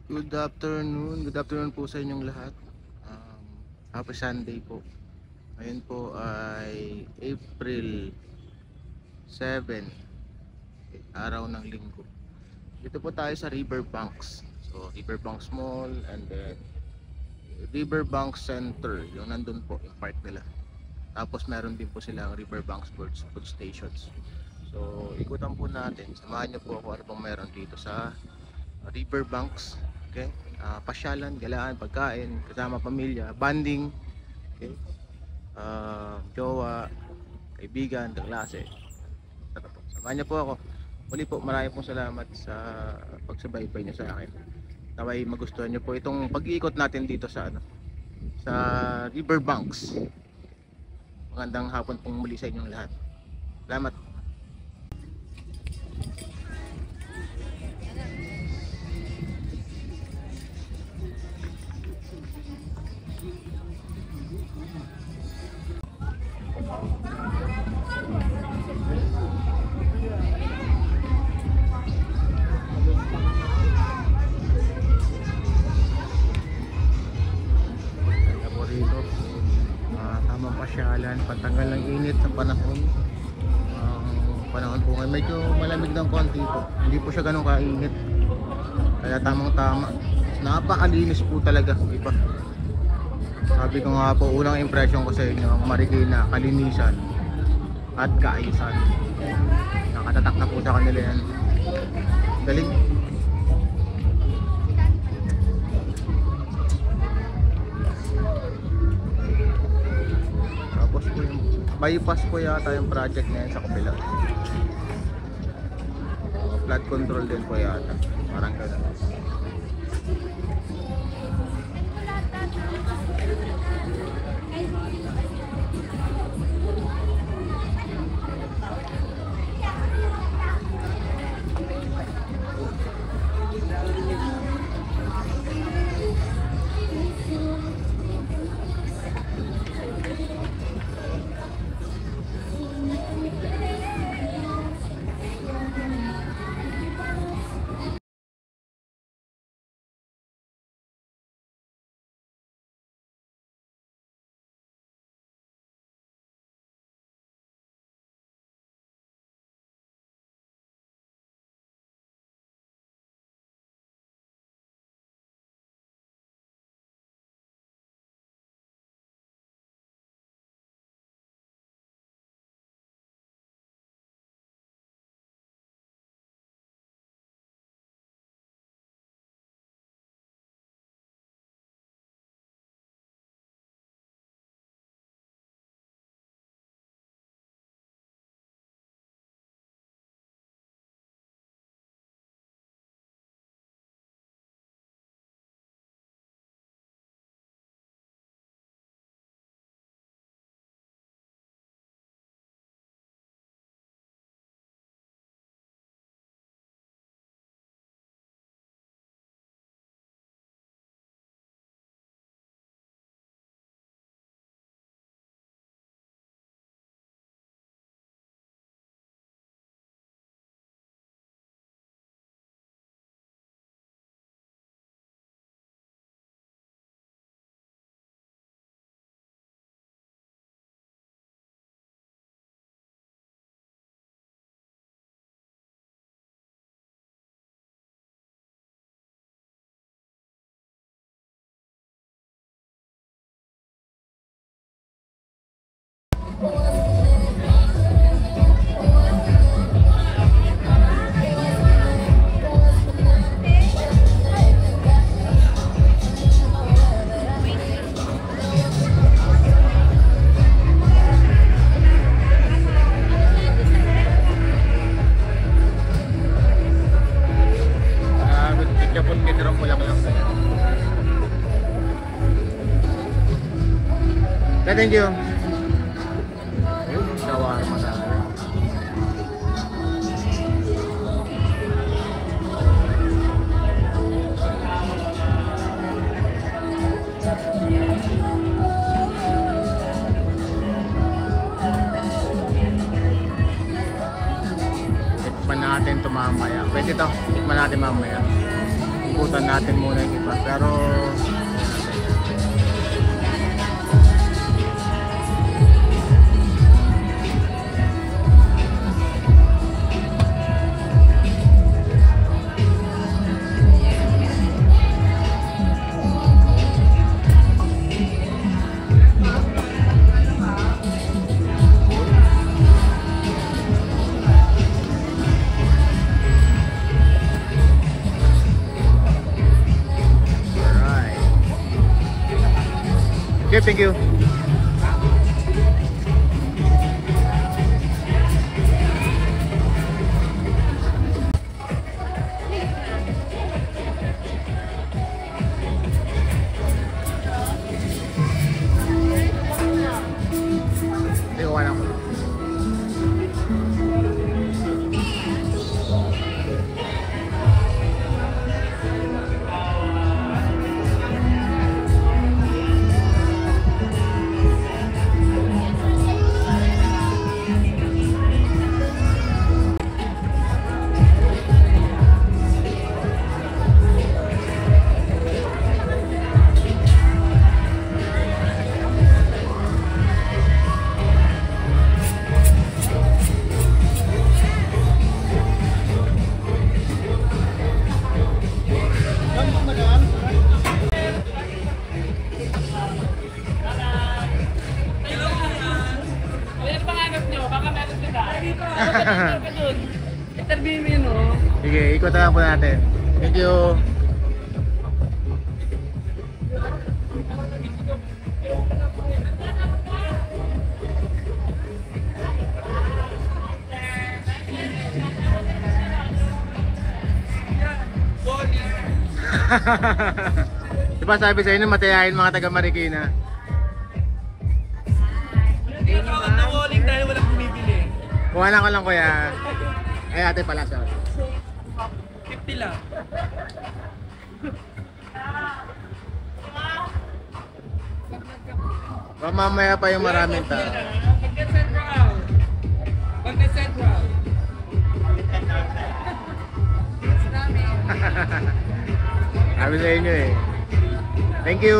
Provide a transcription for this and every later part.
Good afternoon po sa inyong lahat. Happy Sunday po. Ngayon po ay April 7, araw ng linggo. Dito po tayo sa Riverbanks. So Riverbanks Mall and then Riverbanks Center, yung nandun po, yung park nila. Tapos meron din po silang Riverbanks food stations. So ikutan po natin, samahan niyo po ako ano pong meron dito sa Riverbanks. Okay, pasyalan, galaan, pagkain, kasama pamilya, banding, okay, jowa, kaibigan, kaklase. Tara po, samahan niyo po ako. Muli po, marami pong salamat sa pagsubaybay niyo sa akin. Naway magustuhan niyo po itong pag-iikot natin dito sa sa Riverbanks. Magandang hapon pong muli sa inyong lahat. Salamat. Tamang pasyalan, pantanggal ng init sa panahon. Panahon po ngayon medyo malamig ng konti po, hindi po siya ganun kainit, kaya tamang tama, napakalinis po talaga. Iba, sabi ko nga po, unang impression ko sa inyo, ang Marikina, kalinisan at kaayusan. Nakatatak na po sa kanila yan. Galing. Tapos po yung bypass po yata yung project na yan sa kabila. Flood control din po yata, parang gano'n. Thank you. Shawarma na. Tikman natin ito mamaya. Pwede ito. Tikman natin mamaya. ikutan natin muna yung iba. Pero okay, thank you. Hindi ko alam. Interview mo yun, oh. Sige, ikutan po natin. Thank you. Diba sabi sa inyo matayahin mga taga Marikina? Hindi na ako na-walling dahil walang bumibili. Kuha lang ko lang kuya. Ay ate pala siya. 50 lang. Mamaya pa yung maraming tao. Pagka-central. Pagka-central. Sabi sa inyo eh. Thank you.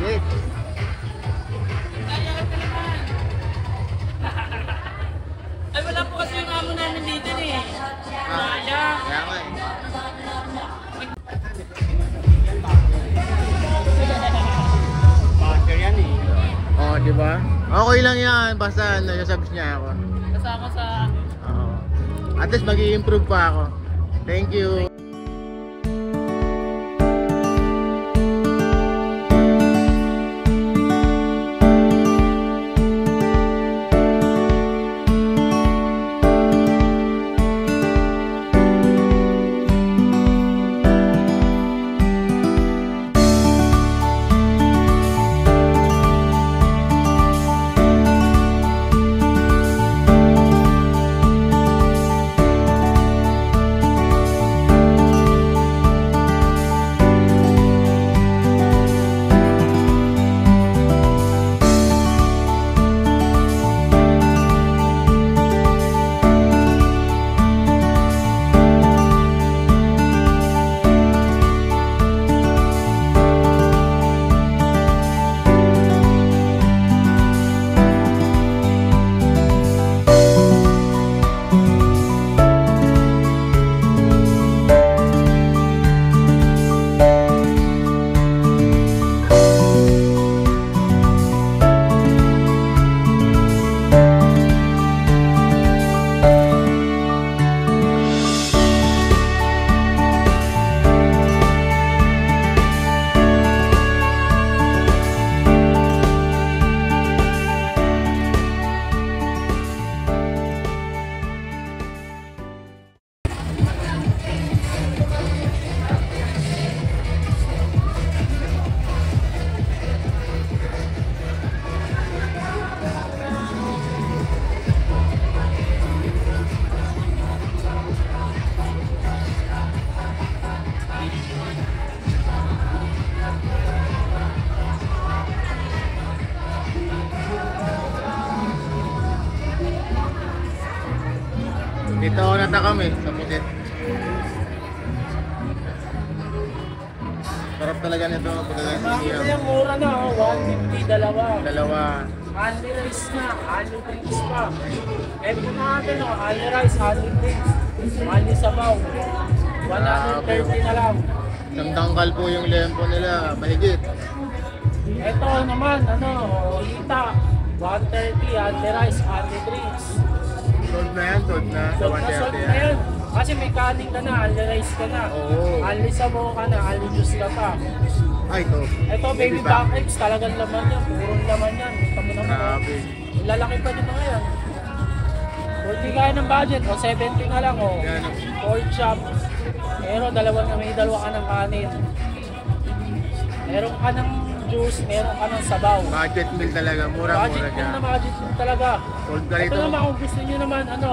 Yes. Ay, wala po kasi yung amo namin dito eh. Kaya nga eh. Backer yan eh. Oh, di ba? Okay lang yan, basta nasubs niya ako. Kasama sa... Oo. At least mag-i-improve pa ako. Thank you. Dito ako natakam eh, sa pusit. Sarap talaga nito pagkagaling Bakit siya. yung mura na, oh, 150, dalawa. Dalawa. Only rice na, only drinks pa. Eh, kung natin, oh, only rice, only drinks. Only sabaw. 130 na lang. Isang tangkal po yung lempo nila, mahigit. Ito naman, ano, hita. 130, only rice, only drinks. Sold na yan, sold na. Sa Sold na 130 na yan. yan. Kasi may kanin ka na, only rice ka na. Oo. Only sabaw ka na, only juice ka pa. Ay, ito. Ito, baby back eggs, talagang laman yan. Purong laman yan. Kita mo naman. Grabe. Lalaki pa din mga yan. Kung di kaya ng budget, o 70 na lang, o. Yan. Pork chop. Pero may dalawa ka ng kanin. Meron ka ng juice, meron ka ng sabaw. Budget meal talaga, mura-mura Budget siya. meal na budget meal talaga. Sold ka Ito rito. naman kung gusto nyo naman, ano,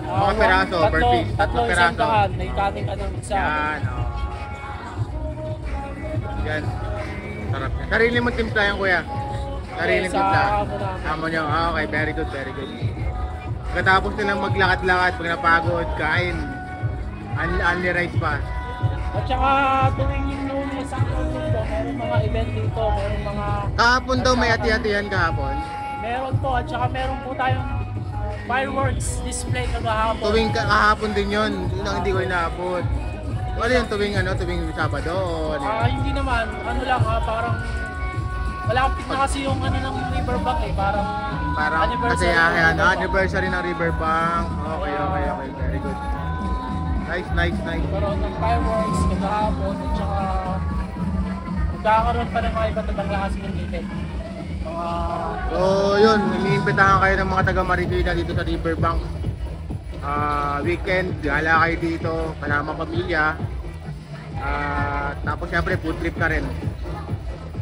Mga peraso, per piece. Tatlo Mga isang peraso. daan. May kanin ka ng isa. Yan, oh. Yan. Sarap yan. Sarili mo timpla yan, kuya. Sarili Yes, timpla. amo namin. Amo nyo. Ah, okay, very good, very good. Pagkatapos nilang maglakad-lakad, pag napagod, kain. Only rice pa. At saka tuwing yung Lunes ang dito, meron mga event dito, meron mga... Kahapon daw may ati-atihan kahapon. Meron po, at saka meron po tayong fireworks display kagahapon. Tuwing kahapon din yun. Yun ang hindi ko inaabot. Ano yung tuwing Sabado? O ano yun? Hindi naman, ano lang parang... Malapit na kasi yung ano ng Riverbank eh, parang... Parang kasi anniversary ng Riverbank. Okay, okay, okay. Very good. Nice, nice, nice. Nagkaroon ng fireworks kagahapon, at saka... Nagkakaroon pa ng mga iba't ibang klase ng event. Mga... So yun, iniimbitahan kayo ng mga taga Marikina dito sa Riverbank. Weekend, gala kayo dito, kasama pamilya. Tapos syempre food trip na rin.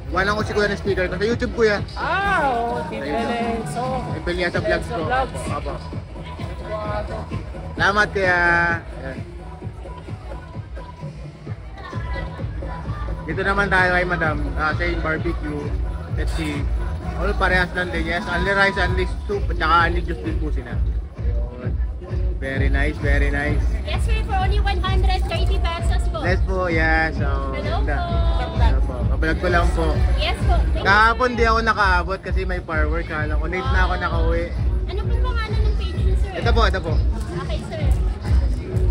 Walang ko si kuya ng speaker ko sa YouTube, kuya. Oo, Timbele. So, Ipil niya sa vlogs ko. Vlogs. Opo. Salamat kuya. Ayan. Dito naman tayo kay Madam, Shane Barbecue. Let's see. All parehas lang din. Yes, only rice, only soup, at saka only juice din po sila. Ayun. Very nice, very nice. Yes, sir, for only 130 pesos po. Yes po, yes. So, Hello ganda. po. Hello po. Kabalag ko lang po. Yes po. Thank you. Kahapon di ako nakaabot kasi may firework. Kala ko, late na ako nakauwi. Ano po pangalan ng page niyo, sir? Ito po, ito po. Okay, sir.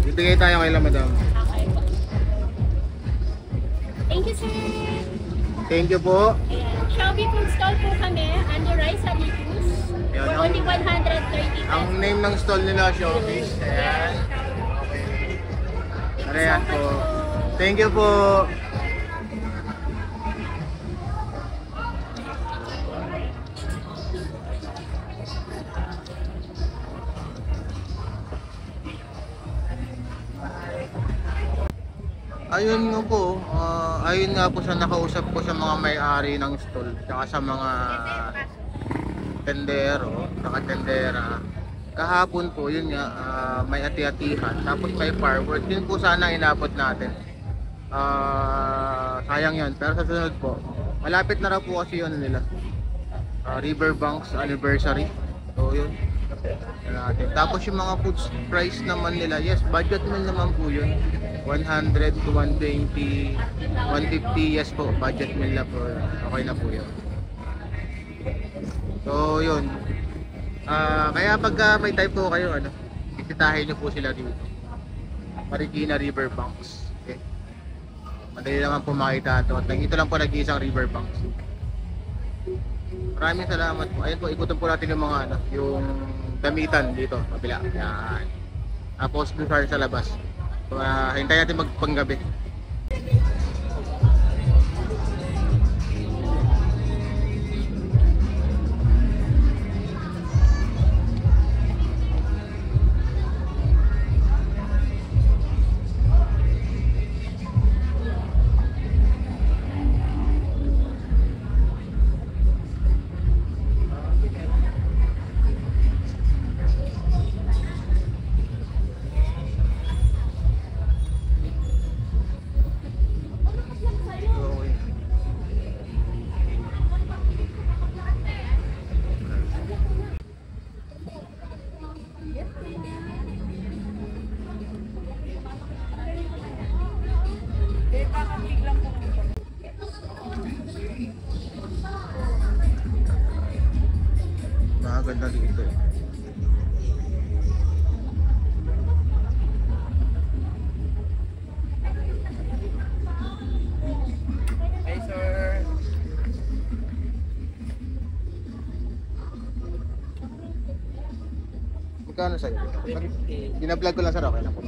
Bibigay tayo kay Madam. Okay po. Thank you, sir. Thank you po. Ayan. Shopee food stall po kami. Under rice and juice. Ayan, For only 130 Ang pesos. name ng stall nila, Showbiz. Ayan. Ayan po. Thank you po. Ayun nga po, ayun nga po sa nakausap ko sa mga may-ari ng stall, tsaka sa mga tendero, saka tendera. Kahapon po, yun nga, may ati-atihan, tapos may fireworks. Yun po sana inabot natin. Sayang yun, pero sa sunod po, malapit na raw po kasi yun nila. Riverbanks anniversary. So yun. Natin. Tapos yung mga food price naman nila, yes, budget meal naman po yun. 100 to 120, 150, yes po, budget meal na po. Okay na po yun. So yun. Kaya pagka may time po kayo, bisitahin nyo po sila dito. Marikina Riverbanks. Okay. Madali naman po makita ito. At ito lang po nag-iisang Riverbanks. Maraming salamat po. Ayun po, ikutin po natin yung mga yung damitan dito, kabila. Yan. Tapos doon sa labas. So, hintayin natin magpanggabi. Maganda dito eh. Hey, sir. Magkano sa'yo? 350. Binablog ko lang sir, okay lang po.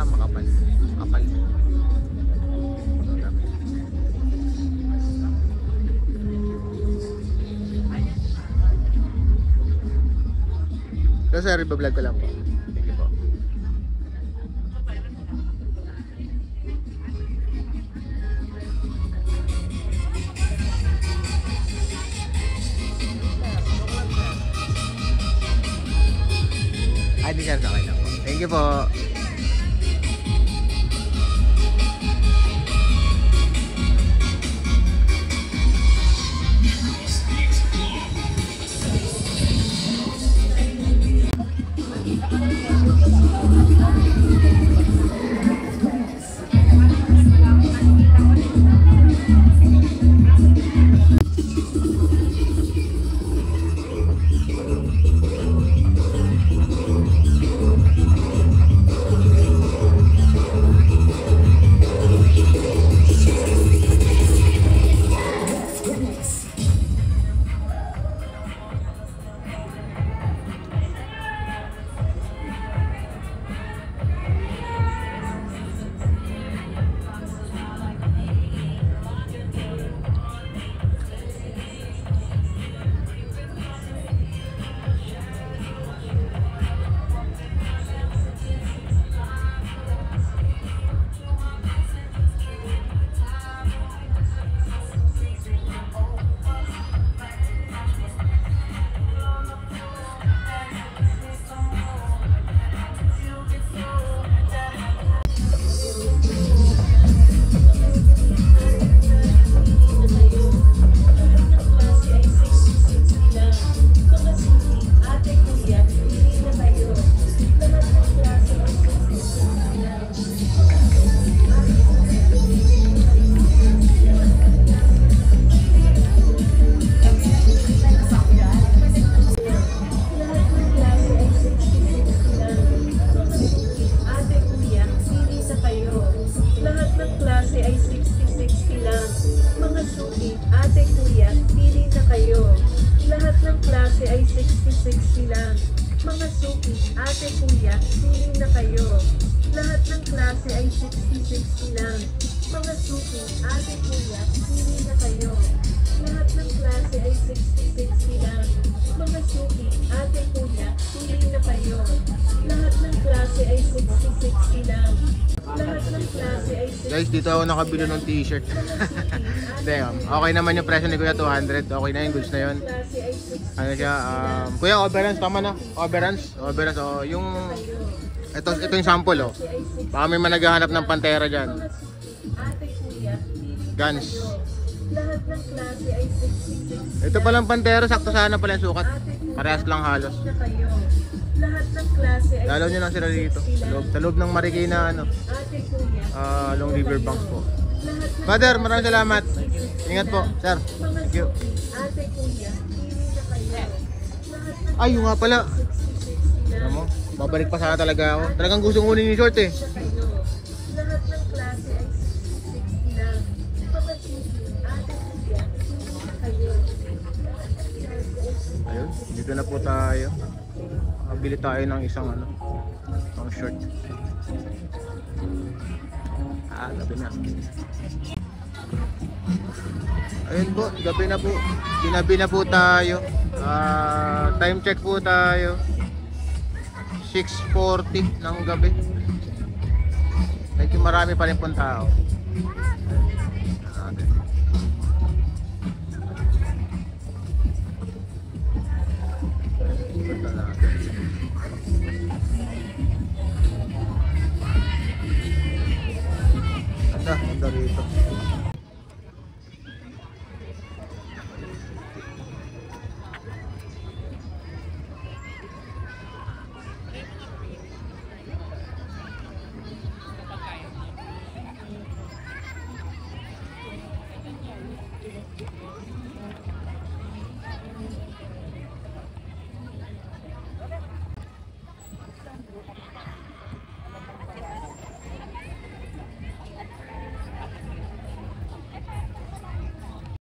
Makapal. Makapal. So sir, ibablog ko lang po. Thank you po. Ay, di sir, okay lang po. Thank you po. Mga suki, ate, kuya, pili na kayo. Lahat ng klase ay 60-60 lang. Mga suki, ate, kuya, pili na kayo. Lahat ng klase ay 60-60 lang. Mga suki, ate, kuya, pili na kayo. Lahat ng klase ay 60-60 lang. Lahat ng klase ay 60. Guys, dito ako nakabili ng t-shirt. Hindi, okay naman yung presyo ni Kuya, 200. Okay na yun, goods na yun. Ano siya, Kuya, overruns, tama na. Overruns, oh, yung ito yung sample, oh. Baka may managhahanap ng Pantera dyan. Guns. Lahat ng klase ay 60-60. Ito palang Pantera, sakto sana pala yung sukat. Parehas lang halos. Lahat ng klase ay Dalaw nyo lang sila dito. Sa loob ng Marikina, ano, ate, kuya. Long River Banks po. Father, maraming salamat. Ingat po, sir. Thank you. Ate, kuya, pili na kayo. Ay, yung nga pala. Alam mo, babalik pa sana talaga ako. Talagang gusto kunin yung short eh. Lahat ng klase ay 60 lang. Papasisi, ate, kuya, pili na kayo. Ayun, dito na po tayo. Bili tayo ng isang short. Gabi na. Ayun po, gabi na po. Ginabi na po tayo. Time check po tayo. 6:40 ng gabi. Medyo marami pa rin pong tao. Ganda rito.